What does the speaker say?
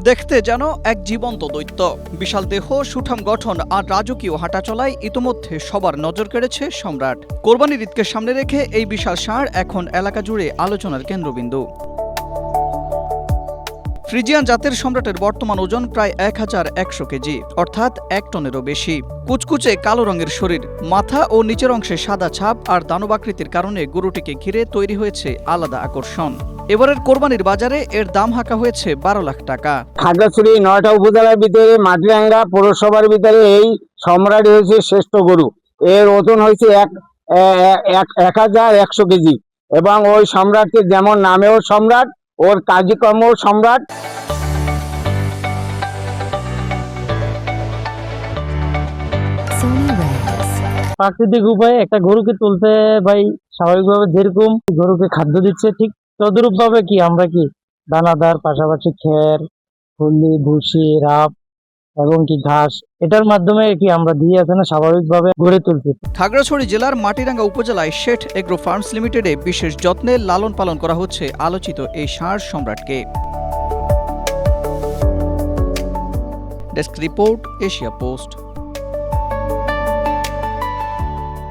দেখতে যেন এক জীবন্ত দৈত্য। বিশাল দেহ, সুঠাম গঠন আর রাজকীয় হাঁটাচলায় ইতোমধ্যে সবার নজর কেড়েছে সম্রাট। কোরবানির ঈদকে সামনে রেখে এই বিশাল ষাঁড় এখন এলাকা জুড়ে আলোচনার কেন্দ্রবিন্দু। ফ্রিজিয়ান জাতের সম্রাটের বর্তমান ওজন প্রায় 1100 কেজি, অর্থাৎ 1 টনেরও বেশি। কুচকুচে কালো রঙের শরীর, মাথা ও নিচের অংশে সাদা ছাপ আর দানবাকৃতির কারণে গরুটিকে ঘিরে তৈরি হয়েছে আলাদা আকর্ষণ। এবারের কোরবানির বাজারে এর দাম হাঁকা হয়েছে 12 লাখ টাকা। খাগড়াছড়ি 9টা উপজেলার ভিতরে মাটিরাঙ্গা পৌরসভার ভিতরে এই সম্রাট হয়েছে শ্রেষ্ঠ গরু। এর ওজন হয়েছে 1100 কেজি এবং ওই সম্রাটকে যেমন নামেও সম্রাট, ওর কার্যক্রমও সম্রাট। প্রাকৃতিক উপায়ে একটা গরুকে তুলতে ভাই স্বাভাবিকভাবে যেরকম গরুকে খাদ্য দিচ্ছে ঠিক তদ্রূপ ভাবে আমরা দানাদার পাশাপাশি খের, খুল্লি, ভুসি, রাব এবং ঘাস এটার মাধ্যমে আমরা দিয়ে এখানে স্বাভাবিকভাবে গড়ে তুলছি। খাগড়াছড়ি জেলার মাটিরাঙ্গা উপজেলায় শেঠ এগ্রো ফার্মস লিমিটেডে বিশেষ যত্নে লালন পালন করা হচ্ছে আলোচিত এই ষাঁড় সম্রাটকে। Desk report, Asia post.